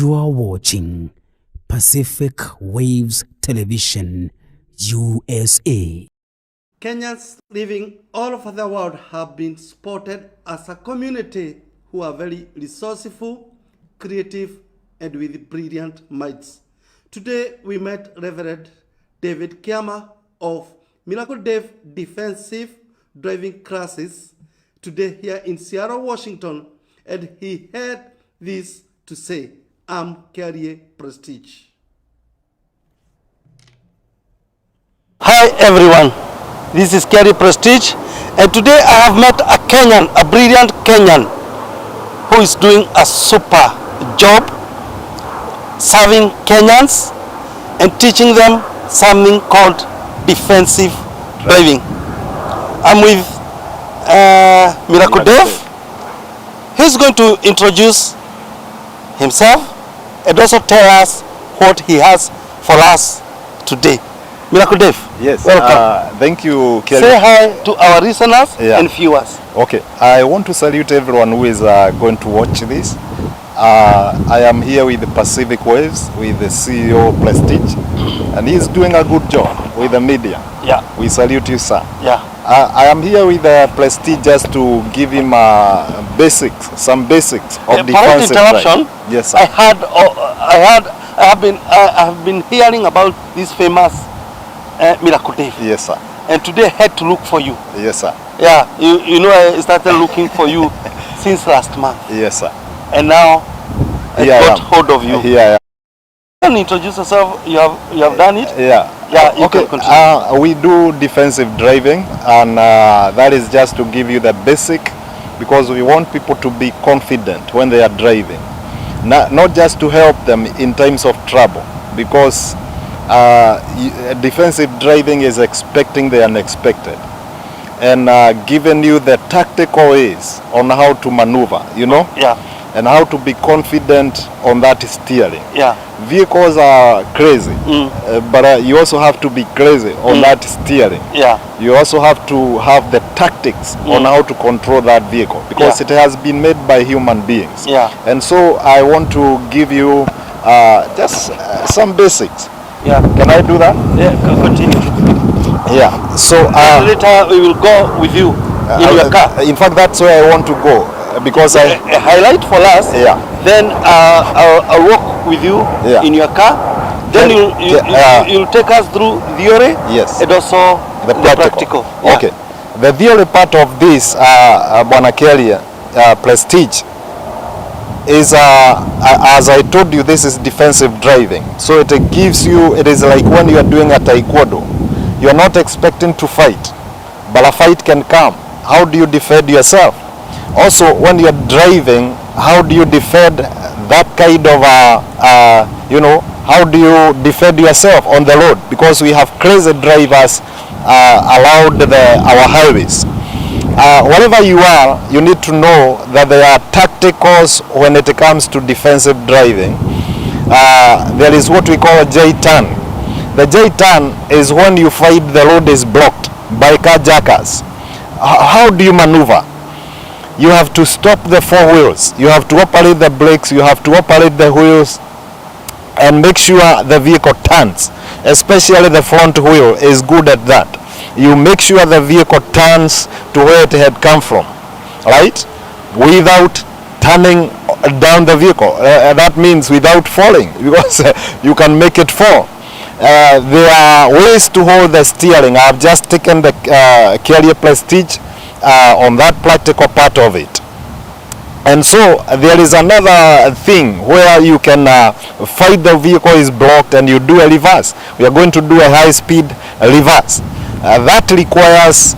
You are watching Pacific Waves Television, USA. Kenyans living all over the world have been spotted as a community who are very resourceful, creative, and with brilliant minds. Today we met Reverend David Kiama of Miracle Dave Defensive Driving Classes today here in Seattle, Washington, and he had this to say: I'm Carrier Prestige. Hi everyone, this is Carrier Prestige, and today I have met a Kenyan, a brilliant Kenyan, who is doing a super job serving Kenyans and teaching them something called defensive driving. I'm with Miracle Dave. He's going to introduce himself and also tell us what he has for us today. Miracle Dave, yes, welcome. Thank you, Kelly. Say hi to our listeners and viewers. Okay, I want to salute everyone who is going to watch this. I am here with the Pacific Waves with the CEO Prestige, and he's doing a good job with the media. Yeah. We salute you, sir. Yeah. I am here with Prestige just to give him some basics of defensive interruption. Drive. Yes, sir. I have been hearing about this famous Miracle Dave. Yes, sir. And today I had to look for you. Yes, sir. Yeah, you know, I started looking for you since last month. Yes, sir. And now I got hold of you. Here I am. Can you introduce yourself? You have done it? Yeah. Yeah, you okay. can continue. We do defensive driving, and that is just to give you the basic, because we want people to be confident when they are driving. Not just to help them in times of trouble, because defensive driving is expecting the unexpected, and giving you the tactical ways on how to maneuver, you know? Yeah. And how to be confident on that steering. Yeah. Vehicles are crazy, but you also have to be crazy on that steering. Yeah. You also have to have the tactics on how to control that vehicle, because it has been made by human beings. Yeah. And so I want to give you just some basics. Yeah. Can I do that? Yeah, continue. Yeah. So later we will go with you in your car. In fact, that's where I want to go, because a highlight for us. Yeah. Then I'll walk with you in your car. Then you'll take us through theory. Yes. And also the practical. Yeah. Okay. The theory part of this, Bwana Kelly, Prestige, is as I told you, this is defensive driving. So it gives you, it is like when you are doing a taekwondo. You are not expecting to fight, but a fight can come. How do you defend yourself? Also, when you are driving, how do you defend that kind of how do you defend yourself on the road? Because we have crazy drivers around our highways. Wherever you are, you need to know that there are tacticals when it comes to defensive driving. There is what we call a J-turn. The J-turn is when you find the road is blocked by carjackers. How do you maneuver? You have to stop the four wheels. You have to operate the brakes. You have to operate the wheels and make sure the vehicle turns. Especially the front wheel is good at that. You make sure the vehicle turns to where it had come from, right? Without turning down the vehicle. That means without falling, because you can make it fall. There are ways to hold the steering. I've just taken the Carrier Prestige on that practical part of it. And so there is another thing where you can fight the vehicle is blocked and you do a reverse. We are going to do a high-speed reverse. That requires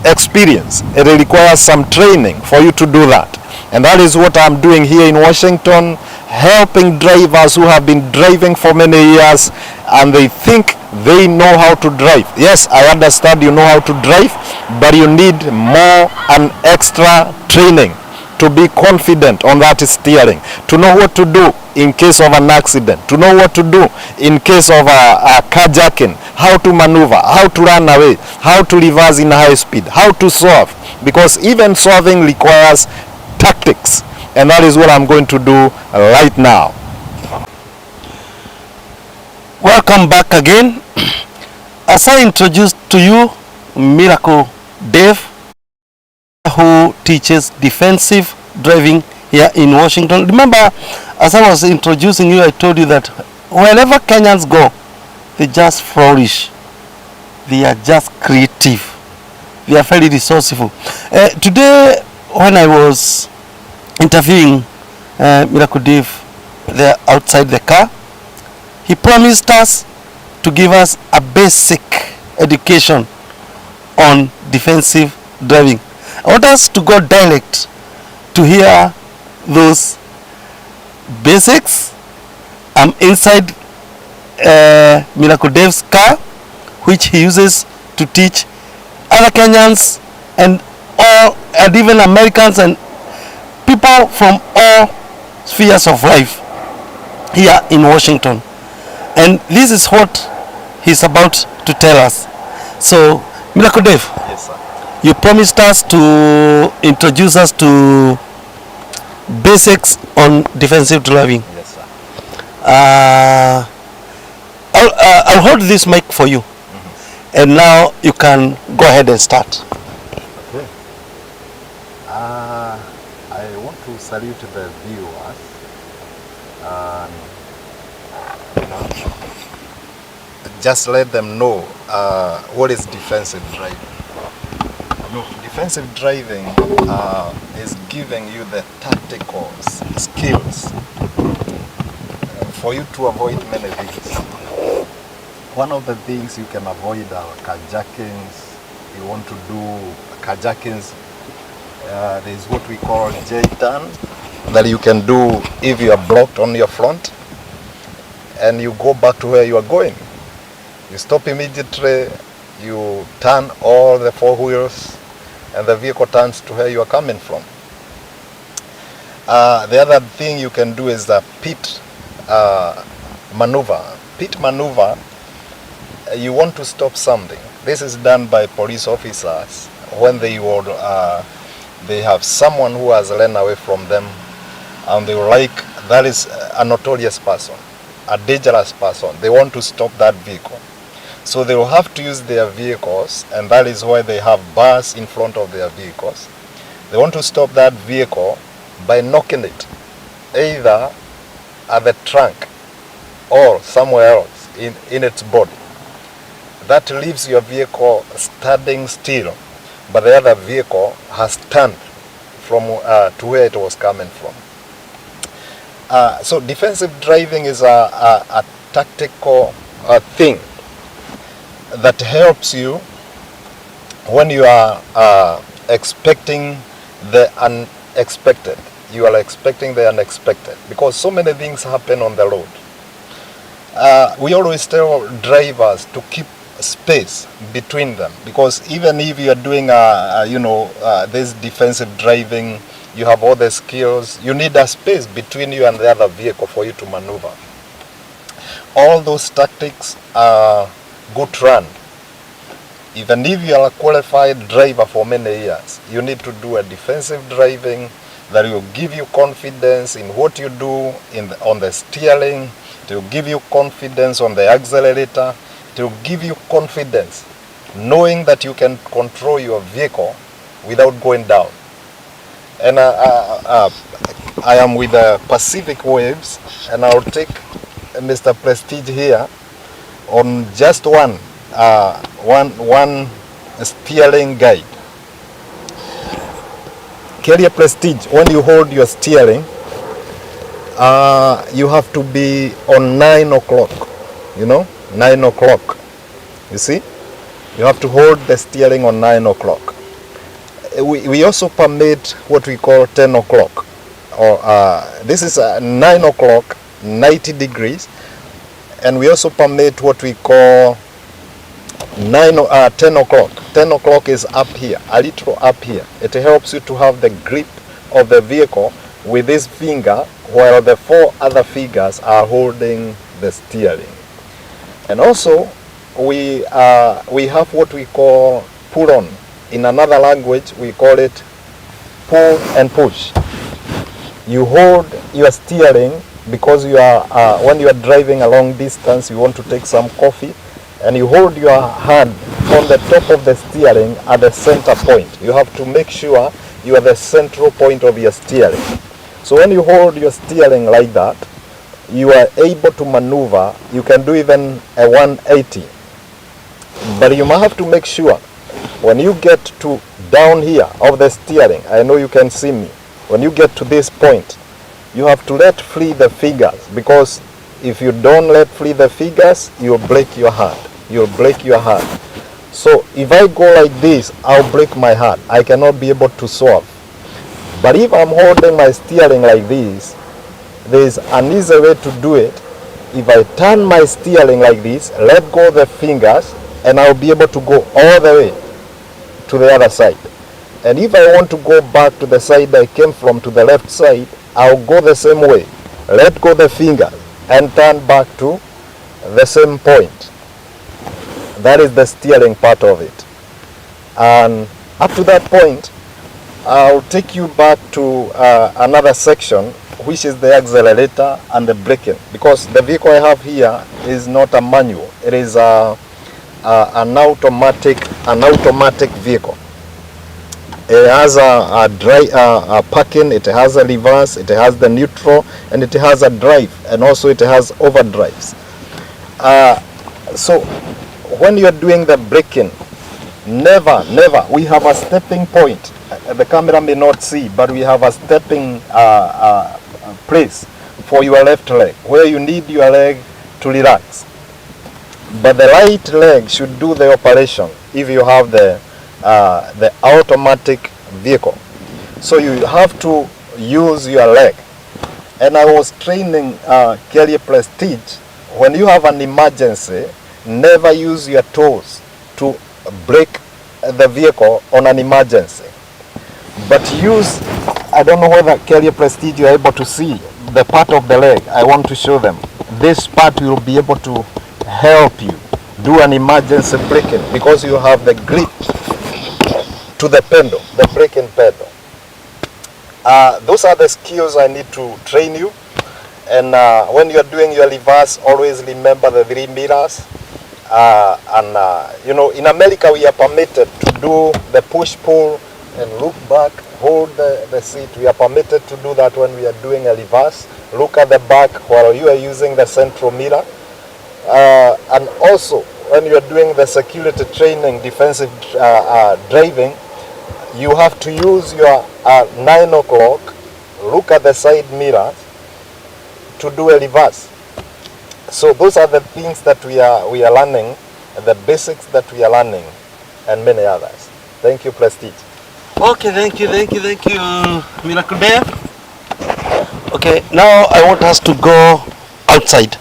experience. It requires some training for you to do that. And that is what I'm doing here in Washington, helping drivers who have been driving for many years and they think they know how to drive. Yes, I understand you know how to drive, but you need more and extra training to be confident on that steering, to know what to do in case of an accident, to know what to do in case of a carjacking, how to maneuver, how to run away, how to reverse in high speed, how to swerve, because even swerving requires tactics, and that is what I'm going to do right now. Welcome back again. As I introduced to you Miracle Dave, who teaches defensive driving here in Washington. Remember, as I was introducing you, I told you that wherever Kenyans go, they just flourish. They are just creative. They are very resourceful. Today, when I was interviewing Miracle Dave there outside the car, he promised us to give us a basic education on defensive driving. I want us to go direct to hear those basics. I'm inside Miracle Dave's car, which he uses to teach other Kenyans and even Americans and people from all spheres of life here in Washington. And this is what he's about to tell us. So, Miracle Dave, Yes, sir. you promised us to introduce us to basics on defensive driving. Yes, sir. I'll hold this mic for you. And now you can go ahead and start. Okay. I want to salute the viewers. Just let them know what is defensive driving. Defensive driving is giving you the tactical skills for you to avoid many things. One of the things you can avoid are carjackings. You want to do carjackings. There is what we call J-turn that you can do if you are blocked on your front and you go back to where you are going. You stop immediately, you turn all the four wheels and the vehicle turns to where you are coming from. The other thing you can do is the pit maneuver. Pit maneuver, you want to stop something. This is done by police officers when they have someone who has run away from them and they were like, that is a notorious person, a dangerous person. They want to stop that vehicle. So they will have to use their vehicles, and that is why they have bars in front of their vehicles. They want to stop that vehicle by knocking it, either at the trunk or somewhere else in its body. That leaves your vehicle standing still, but the other vehicle has turned from to where it was coming from. So defensive driving is a tactical thing that helps you when you are expecting the unexpected. You are expecting the unexpected because so many things happen on the road. We always tell drivers to keep space between them, because even if you are doing this defensive driving, you have all the skills, you need a space between you and the other vehicle for you to maneuver. All those tactics are good run. Even if you are a qualified driver for many years, you need to do a defensive driving that will give you confidence in what you do on the steering. It will give you confidence on the accelerator. It will give you confidence knowing that you can control your vehicle without going down. And I am with the Pacific Waves, and I'll take Mr. Prestige here on just one steering guide. Carrier Prestige, when you hold your steering, you have to be on 9 o'clock, 9 o'clock. You see, you have to hold the steering on 9 o'clock. We also permit what we call 10 o'clock, or this is 9 o'clock, 90 degrees, and we also permit what we call 10 o'clock. 10 o'clock is up here, a little up here. It helps you to have the grip of the vehicle with this finger, while the 4 other fingers are holding the steering. And also we have what we call pull on. In another language we call it pull and push. You hold your steering because you are when you are driving a long distance, you want to take some coffee, and you hold your hand on the top of the steering at the center point. You have to make sure you are the central point of your steering. So when you hold your steering like that, you are able to maneuver. You can do even a 180, but you might have to make sure when you get to down here of the steering, I know you can see me, when you get to this point, you have to let free the fingers, because if you don't let free the fingers, you'll break your hand. You'll break your hand. So if I go like this, I'll break my hand. I cannot be able to solve. But if I'm holding my steering like this, there's an easy way to do it. If I turn my steering like this, let go the fingers, and I'll be able to go all the way to the other side. And if I want to go back to the side I came from, to the left side, I'll go the same way. Let go the fingers and turn back to the same point. That is the steering part of it. And up to that point, I'll take you back to another section, which is the accelerator and the braking, because the vehicle I have here is not a manual. It is an automatic vehicle. It has a parking, it has a reverse, it has the neutral, and it has a drive, and also it has overdrives. So when you're doing the braking, never, we have a stepping point. The camera may not see, but we have a stepping place for your left leg, where you need your leg to relax. But the right leg should do the operation if you have the automatic vehicle. So you have to use your leg. And I was training Carrier Prestige. When you have an emergency, never use your toes to brake the vehicle on an emergency. But use, I don't know whether Carrier Prestige you are able to see the part of the leg. I want to show them. This part will be able to help you do an emergency braking, because you have the grip to the pedal, the braking pedal. Those are the skills I need to train you. And when you are doing your reverse, always remember the 3 mirrors. You know, in America we are permitted to do the push-pull and look back, hold the seat. We are permitted to do that when we are doing a reverse. Look at the back while you are using the central mirror. And also, when you are doing the security training, defensive driving, you have to use your 9 o'clock, look at the side mirror to do a reverse. So those are the things that we are learning, the basics that we are learning, and many others. Thank you, Prestige. Okay, thank you, Miracle Dave. Okay, now I want us to go outside.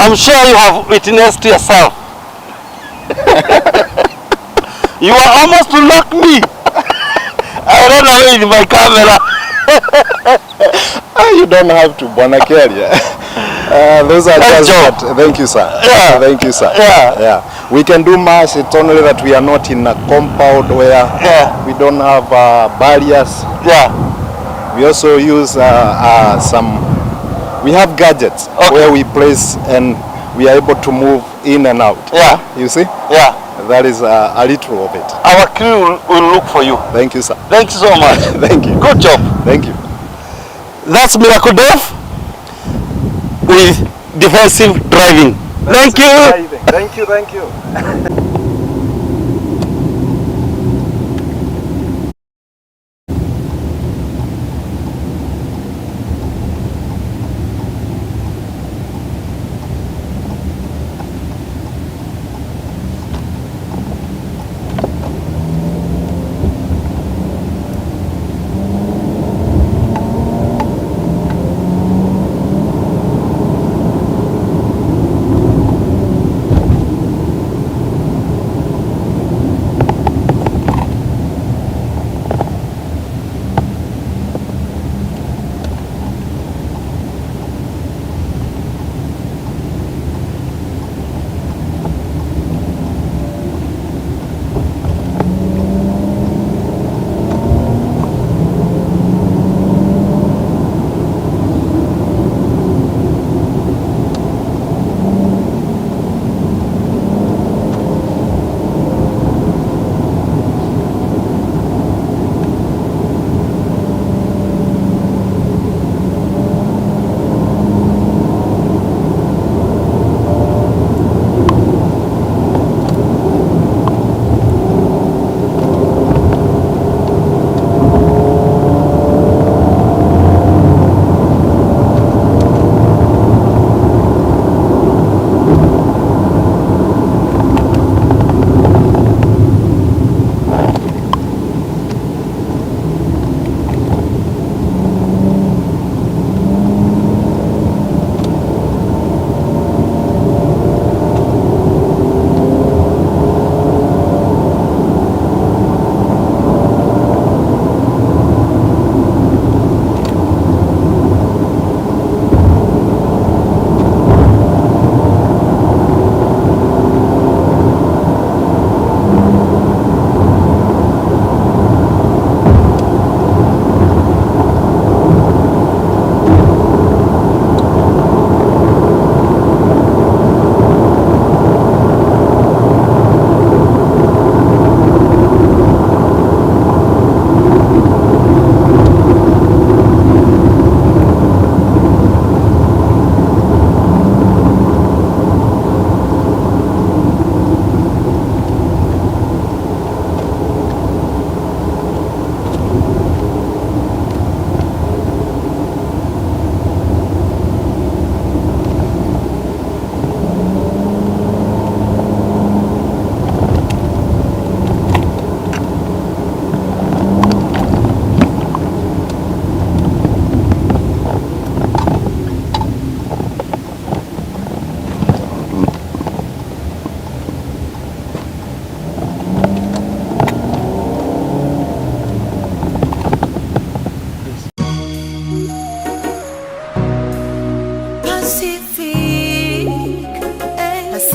I'm sure you have witnessed yourself. You are almost to knock me. I ran away with my camera. You don't have to, Bwana Kelia. Those are just that. Thank you, sir. Yeah. Thank you, sir. Yeah. Yeah. We can do much. It's only that we are not in a compound where we don't have barriers. Yeah. We also use some. We have gadgets where we place and we are able to move in and out. Yeah. You see? Yeah. That is a little of it. Our crew will look for you. Thank you, sir. Thank you so much. Thank you. Good job. Thank you. That's Miracle Dove with defensive driving. Thank you. Thank you. Thank you.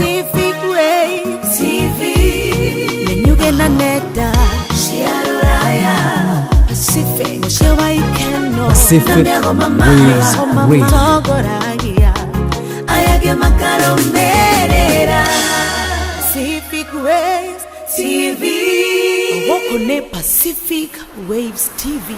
Pacific Waves Radio. Pacific Waves TV. Pacific Waves TV.